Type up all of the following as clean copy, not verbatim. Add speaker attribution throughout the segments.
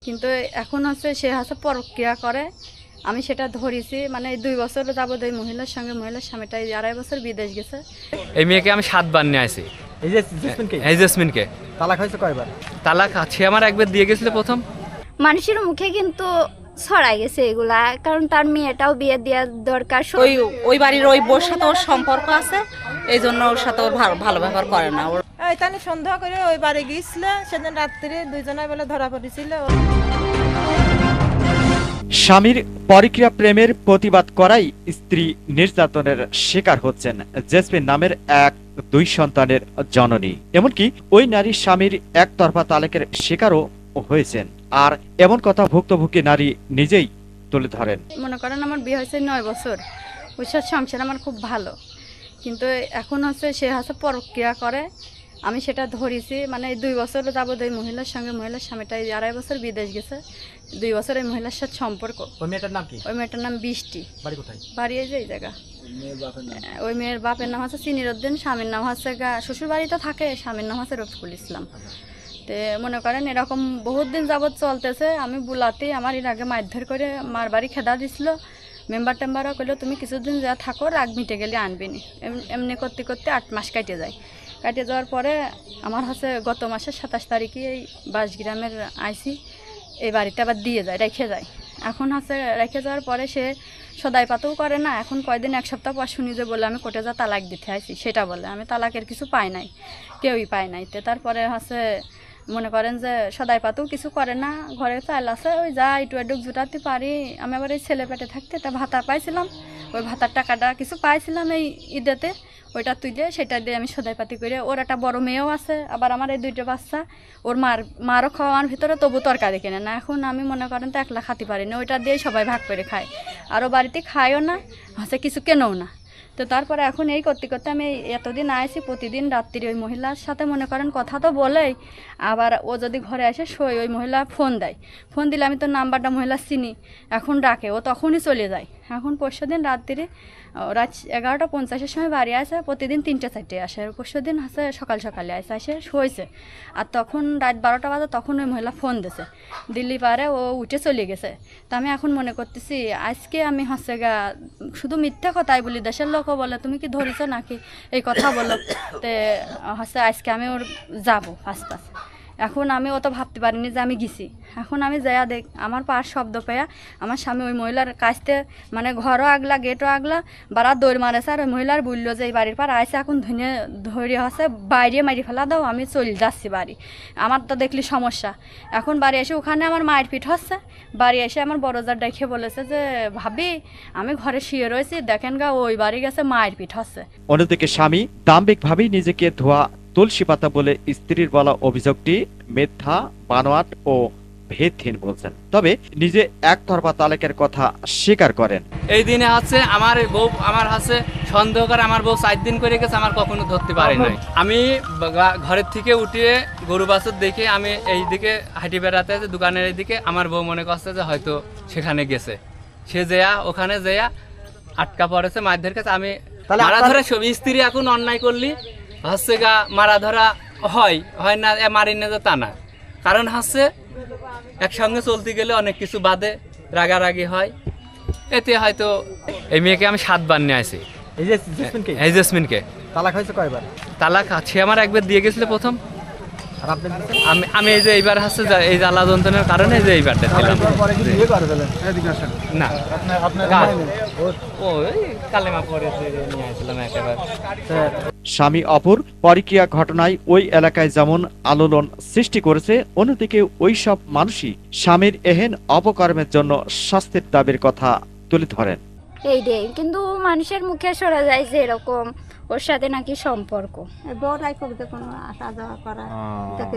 Speaker 1: কিন্তু এখন হচ্ছে সে হচ্ছে পরক্রিয়া করে। আমি সেটা ধরেছি, মানে 2 বছর যাবত ওই মহিলার সঙ্গে মহিলার স্বামীটা 2.5 বছর বিদেশ গেছে।
Speaker 2: এই মেয়েকে আমি 7 বার নিয়ে আসি। এই জেসমিনকে
Speaker 3: তালাক হয়েছে কয়বার?
Speaker 2: তালাক আছে আমার একবার দিয়ে গেছিল প্রথম।
Speaker 4: মানুষের মুখে কিন্তু ছড়াই গেছে এগুলা, কারণ তার মেয়েটাও বিয়ে দেওয়ার দরকার।
Speaker 5: ওই বাড়ির ওই বোর সাথে ওর সম্পর্ক আছে, এই জন্য ওর সাথে ওর ভালো ব্যবহার করে না।
Speaker 6: তাহলে সন্দেহ করে ওই বাড়ি গিয়েছিল, সেদিন রাত্রে দুইজনের বেলা ধরা পড়েছিল।
Speaker 3: স্বামীর পরকীয়া প্রেমের প্রতিবাদ করাই স্ত্রী নির্যাতনের শিকার হচ্ছেন জেসমিন নামের এক 2 সন্তানের জননী। এমনকি ওই নারী স্বামীর একতরফা তালাকের শিকারও হয়েছেন। আর এমন কথা ভুক্তভোগী নারী নিজেই তুলে ধরেন।
Speaker 1: মনে করেন আমার বিয়ে হয়েছে 9 বছর, ওই সংসার আমার খুব ভালো, কিন্তু এখন হচ্ছে সে হচ্ছে পরক্রিয়া করে। আমি সেটা ধরেছি, মানে 2 বছর যাবত ওই মহিলার সঙ্গে মহিলার স্বামীটা 2.5 বছর বিদেশ গেছে। 2 বছর ওই মহিলার সাথে সম্পর্ক।
Speaker 3: ওই মেয়েটার নাম কি?
Speaker 1: ওই মেয়েটার নাম বৃষ্টি।
Speaker 3: বাড়ি কোথায়?
Speaker 1: বাড়ি এই যে এই জায়গা। ওই মেয়ের বাপের নাম হচ্ছে সিনিরউদ্দিন, স্বামীর নাম হচ্ছে শ্বশুর বাড়িতে থাকে, স্বামীর নাম হচ্ছে রফিকুল ইসলাম। তো মনে করেন এরকম বহুত দিন যাবৎ চলতেছে। আমি বুলাতে আমার এর আগে মারধর করে মার বাড়ি খেদা দিছিল। মেম্বার টেম্বারও করলো তুমি কিছুদিন যা থাকো, রাগ মিটে গেলে আনবিনি। এমনি করতে করতে 8 মাস কাটিয়ে যায়। কাটিয়ে যাওয়ার পরে আমার হচ্ছে গত মাসের 27 তারিখে এই বাসগ্রামের আইসি এই বাড়িতে আবার দিয়ে যায়, রেখে যায়। এখন হচ্ছে রেখে যাওয়ার পরে সে সদাই পাতেও করে না। এখন কয়দিন 1 সপ্তাহ পর শুনি যে বলে আমি কোর্টে যা তালাক দিতে আইছি, সেটা বলে। আমি তালাকের কিছু পাই নাই, কেউই পায় নাই। তো তারপরে হচ্ছে মনে করেন যে সদাই পাতেও কিছু করে না, ঘরে চাল আছে, ওই যা একটু একটু জুটাতে পারি। আমি আবার এই ছেলে পেটে থাকতে একটা ভাতা পাইছিলাম, ওই ভাতার টাকাটা কিছু পাইছিলাম এই ঈদেতে, ওইটা তুলে সেটা দিয়ে আমি সদাই পাতি করে। ওর একটা বড় মেয়েও আছে, আবার আমার এই 2টা বাচ্চা। ওর মারও খাওয়ার ভিতরে তবু তরকারি কেনে না। এখন আমি মনে করেন তো একলা খাতে পারি না, ওইটা দিয়েই সবাই ভাগ করে খায়। আরও বাড়িতে খায়ও না, হচ্ছে কিছু কেনেও না। তো তারপরে এখন এই করতে করতে আমি এতদিন আইছি, প্রতিদিন রাত্রি ওই মহিলার সাথে মনে করেন কথা তো বলেই, আবার ও যদি ঘরে আসে শোয়, ওই মহিলা ফোন দেয়। ফোন দিলে আমি তো নাম্বারটা মহিলা চিনি, এখন ডাকে, ও তখনই চলে যায়। এখন পরশুদিন রাত্রি রাত 11:50-এর সময় বাড়ি আসে, প্রতিদিন 3-4 আসে। পরশুদিন হচ্ছে সকাল সকালে আসে শোয়েছে। আর তখন রাত 12টা বাজে, তখন ওই মহিলা ফোন দিছে, দিল্লি পারে ও উঠে চলে গেছে। তা আমি এখন মনে করতেছি আজকে আমি হচ্ছে শুধু মিথ্যা কথাই বলি, দেশের লোকও বলে তুমি কি ধরেছ নাকি, এই কথা বলো। তে হচ্ছে আজকে আমি ওর যাবো আস্তে। এখন আমি অত ভাবতে পারিনি যে আমি গেছি। এখন আমি যাইয়া দেখ, আমার পার শব্দ পেয়া আমার স্বামী ওই মহিলার কাছতে, মানে ঘরও আগলা গেটও আগলা, বারা দৌড় মারেছে। আর ওই মহিলার বললো যে এই বাড়ির পার আইসে, এখন ধরে হচ্ছে বাইরে মারি ফেলা দাও, আমি চলে যাচ্ছি বাড়ি। আমার তো দেখলি সমস্যা। এখন বাড়ি এসে ওখানে আমার মায়ের পিঠ হচ্ছে। বাড়ি এসে আমার বড়জার দেখে বলেছে যে ভাবি আমি ঘরে শুয়ে রয়েছি, দেখেন ওই বাড়ি গেছে, মায়ের পিঠ হচ্ছে।
Speaker 3: অন্যদিকে স্বামী দাম্ভিকভাবেই নিজেকে ধোয়া তুলসী পাতা বলে স্ত্রীর বলা অভিযোগটি মিথ্যা, বানোয়াট ও ভিত্তিহীন বলছেন। তবে নিজে একতরফা তালাকের কথা স্বীকার করেন।
Speaker 2: এই দিনে হচ্ছে আমার বউ, আমার হচ্ছে সন্দেহ করে আমার বউ 4 দিন করে গেছে, আমার কখনো ধরতে পারি নাই। আমি ঘরের থেকে উঠিয়ে গরু বাছুর দেখে আমি এই দিকে হাঁটি বেড়াতে আছে দোকানের এই দিকে, আমার বউ মনে করছে যে হয়তো সেখানে গেছে। সে যেয়া ওখানে যেয়া আটকা পড়েছে মারধরের কাছে। আমি মারা ধরা স্ত্রী এখন অন্যায় করলি হচ্ছে মারা ধরা হয় না, মারি না যে তা না। কারণ হচ্ছে একসঙ্গে চলতে গেলে অনেক কিছু বাদে, রাগারাগি হয়, এতে হয়তো। এই মেয়েকে আমি 7 বার নিয়ে আসি। এই জেসমিনকে
Speaker 3: তালাক হয়েছে কয়বার?
Speaker 2: তালাক আছে আমার একবার দিয়ে গেছিল প্রথম। আমি এই যে এইবার হচ্ছে এই জ্বালা যন্ত্রণার কারণে যে এইবারটা ছিলাম না, কালেমা পড়ে নিয়ে আসলাম একেবারে।
Speaker 3: স্বামী অপর পরকীয়া ঘটনায় ওই এলাকায় যেমন আলোড়ন সৃষ্টি করেছে, অন্যদিকে ওই সব মানুষই স্বামীর এহেন অপকর্মের জন্য শাস্তির দাবির কথা তুলে ধরেন।
Speaker 4: এইটাই কিন্তু মানুষের মুখে শোনা যায় যে এরকম ওর সাথে নাকি সম্পর্ক।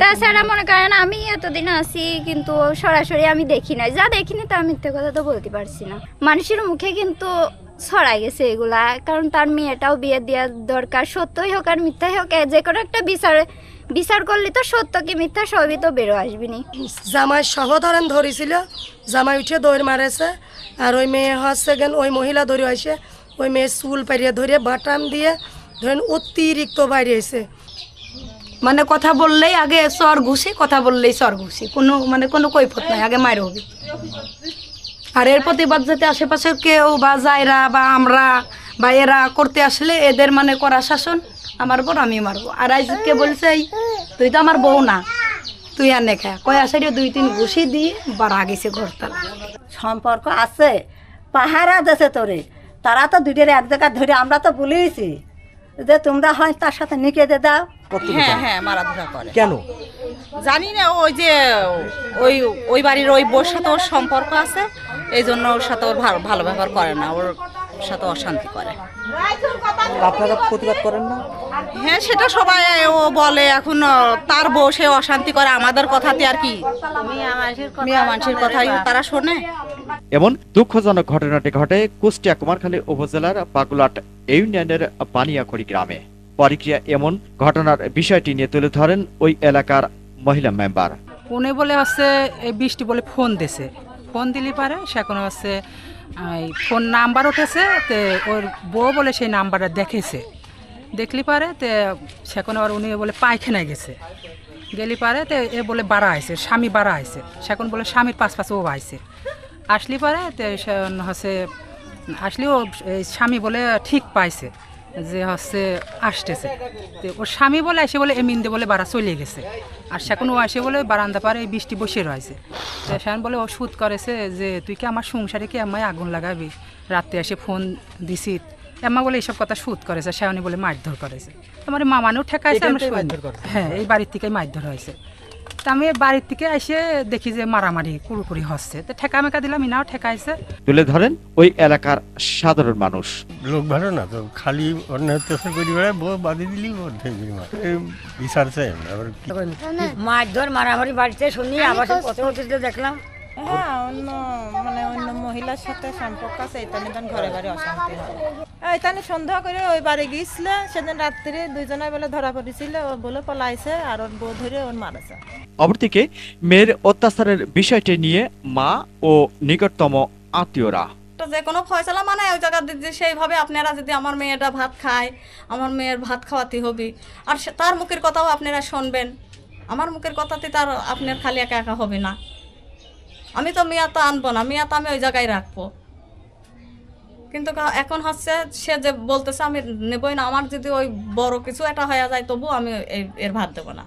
Speaker 4: তাছাড়া মনে করেন আমি এতদিন আছি, কিন্তু সরাসরি আমি দেখি নাই, যা দেখিনি তা মিথ্যে কথা তো বলতে পারছি না। মানুষের মুখে কিন্তু ছড়াই গেছে এগুলা, কারণ তার মেয়েটাও বিয়ে দেওয়ার দরকার। সত্যই হোক আর মিথ্যাই হোক, যে কোনো একটা বিচার করলে তো সত্য কি মিথ্যা সবই তো বেরো আসবিনি।
Speaker 7: জামাই সহ ধরেন ধরেছিল, জামাই উঠে দৌড় মারেছে। আর ওই মেয়ে হচ্ছে ওই মহিলা ধরে আসে, ওই মেয়ে চুল পাড়িয়ে ধরে বাটাম দিয়ে ধরেন অতিরিক্ত বাইরে এসে মানে কথা বললেই আগে চর ঘুষি, কথা বললেই চর ঘুষি, কোনো কৈফত নাই, আগে মায়ের হবি। আর এর প্রতিবাদ যাতে আশেপাশের কেউ বা যাইরা বা আমরা বা এরা করতে আসলে এদের মানে করা শাসন আমার বড় আমি মারবো। আর আজকে বলছে এই তুই তো আমার বউ না, তুই আর নেখা কয় আসে 2-3 ঘুষি দিয়ে বাড়া গেছে ঘরতলা।
Speaker 8: সম্পর্ক আছে, পাহারা দেশে তোরে, তারা তো দুটোর এক জায়গা ধরে আমরা তো বলেছি যে তোমরা হয় তার সাথে নিকে দে দাও।
Speaker 5: হ্যাঁ হ্যাঁ মারাধরা করে।
Speaker 9: কেন
Speaker 5: জানি না, ওই যে ওই বাড়ির ওই বোর সাথে ওর সম্পর্ক আছে, এই জন্য ওর সাথে ওর ভালো ব্যবহার করে না, ওর সাথে অশান্তি করে।
Speaker 9: আপনারা প্রতিবাদ করেন না?
Speaker 5: হ্যাঁ সেটা সবাই ও বলে, এখন তার বউ সে অশান্তি করে, আমাদের কথাতে আর কি মিয়া মানুষের কথাই তারা শোনে।
Speaker 3: এমন দুঃখজনক ঘটনাটি ঘটে কুষ্টিয়া কুমারখালী উপজেলার পাকুলাট ইউনিয়নের পানিয়াখড়ি গ্রামে। পরক্রিয়া এমন ঘটনার বিষয়টি নিয়ে তুলে ধরেন ওই এলাকার মহিলা মেম্বার।
Speaker 10: উনি বলে হচ্ছে এই বৃষ্টি বলে ফোন দিছে, ফোন দিলি পারে সে কোনো হচ্ছে ফোন নাম্বার উঠেছে, তে ওর বউ বলে সেই নাম্বারটা দেখেছে, দেখলি পারে তে সেখানে আবার উনি বলে পায়খানায় গেছে, গেলি পারে তে এ বলে বাড়া আইছে, স্বামী বাড়া আইছে, সেখন বলে স্বামীর পাশ ও আইছে, আসলি পারে তে হচ্ছে আসলে ও স্বামী বলে ঠিক পাইছে যে হচ্ছে আসতেছে, তো ওর স্বামী বলে এসে বলে এমিন্দে বলে বাড়া চলে গেছে, আর সেখন ও আসে বলে বারান্দা পারে এই বৃষ্টি বসে রয়েছে, তো সেখানে বলে ও সুদ করেছে যে তুই কি আমার সংসারে কি আমায় আগুন লাগাবি, রাত্রে এসে ফোন দিছি এমা বলে এইসব কথা সুদ করেছে, সেখানে বলে মারধর করেছে, আমার মামানেও ঠেকাইছে, হ্যাঁ এই বাড়ির থেকে মারধর হয়েছে। তা আমি বাড়ির থেকে এসে দেখি যে মারামারি কুড়ুকুড়ি হচ্ছে, তো ঠেকা মেকা দিলাম, ইনাও ঠেকাইছে।
Speaker 3: তুলে ধরেন ওই এলাকার সাধারণ মানুষ।
Speaker 11: লোক ভালো না তো, খালি অন্য অত্যাচার করে বেড়ায়, বউ বাঁধি দিলি বিচার চাই।
Speaker 8: মারধর মারামারি বাড়িতে শুনি, আবার দেখলাম।
Speaker 6: হ্যাঁ অন্য মহিলার সাথে সম্পর্ক আছে, এটা নিয়ে ঘরে ঘরে অশান্তি হয়। এটা নিয়ে সন্দেহ করে ওই বাড়ি গিয়েছিল, সেদিন রাত্রে দুইজনে বলে ধরা পড়েছিল, ও বলে পলাইছে আর ওর বউ ধরে ওর মারেছে।
Speaker 3: অপরদিকে মেয়ের অত্যাচারের বিষয়টি নিয়ে মা ও নিকটতম আত্মীয়রা
Speaker 1: যে কোনো ফয়সালা মানে ওই জায়গা দিদি সেইভাবে আপনারা যদি আমার মেয়েটা ভাত খায়, আমার মেয়ের ভাত খাওয়াতে হবে, আর তার মুখের কথাও আপনারা শুনবেন, আমার মুখের কথাতে তার আপনার খালি একা একা হবে না। আমি তো মেয়া তো আনবো না, মেয়া তো আমি ওই জায়গায় রাখবো, কিন্তু এখন হচ্ছে সে যে বলতেছে আমি নেবই না, আমার যদি ওই বড় কিছু একটা হয়ে যায় তবু আমি এর ভাত দেবো না।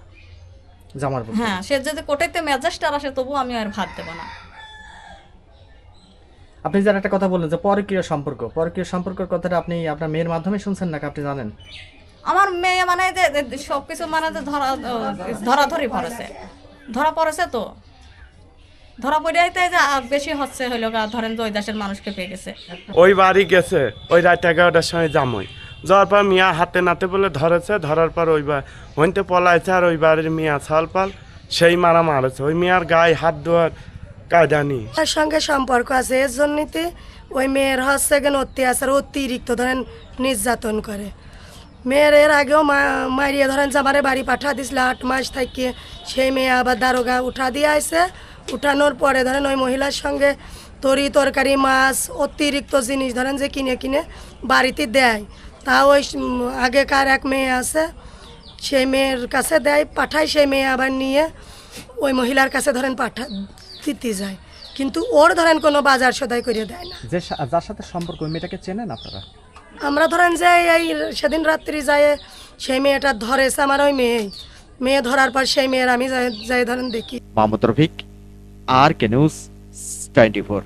Speaker 1: হ্যাঁ সে যদি কোটাইতে ম্যাজিস্ট্রেট আসে তবু আমি আর ভাত দেবো না।
Speaker 9: আপনি যার একটা কথা বললেন যে পরকীয় সম্পর্কের কথাটা আপনি আপনার মেয়ের মাধ্যমে শুনছেন নাকি আপনি জানেন?
Speaker 1: আমার মেয়ে মানে যে সবকিছু মানে যে ধরাধরি ধরা পড়েছে, তো ধরা পড়াইতে যে বেশি হচ্ছে হইলো ধরেন যে ওই দেশের মানুষকে পেয়ে গেছে,
Speaker 12: ওই বাড়ি গেছে ওই রাত 11টার সময় জামই যাওয়ার পর মিয়া হাতে নাতে বলে ধরেছে, ধরার পর ওই হইতে পলাইছে, আর ওই বাড়ির মিয়া ছালপাল সেই মারা মারেছে, ওই মিয়ার গায়ে হাত ধোয়ার কায়দা নেই।
Speaker 7: তার সঙ্গে সম্পর্ক আছে, এর জন্যতে ওই মেয়ের হচ্ছে অত্যাচার অতিরিক্ত ধরেন নির্যাতন করে। মেয়ের এর আগেও মারিয়ে ধরেন জামারে বাড়ি পাঠা দিছিল 8 মাস থেকে, সেই মেয়ে আবার দারোগা উঠা দিয়ে আইছে, উঠানোর পরে ধরেন ওই মহিলার সঙ্গে তরকারি মাছ অতিরিক্ত জিনিস ধরেন যে কিনে কিনে বাড়িতে দেয়, তা ওই আগেকার এক মেয়ে আছে সেই মেয়ের কাছে দেয়, পাঠায়, সেই মেয়ে আবার নিয়ে ওই মহিলার কাছে ধরেন দিতে যায়, কিন্তু ওর ধরেন কোনো বাজার সদাই করে দেয় না।
Speaker 9: যার সাথে সম্পর্ক ওই মেয়েটাকে চেনেন আপনারা?
Speaker 7: আমরা ধরেন যে এই সেদিন রাত্রি যায় সেই মেয়েটা ধরেছে আমার ওই মেয়ে ধরার পর সেই মেয়ের আমি যাই ধরেন দেখি।
Speaker 3: Mahmud Rafiq, RK News 24।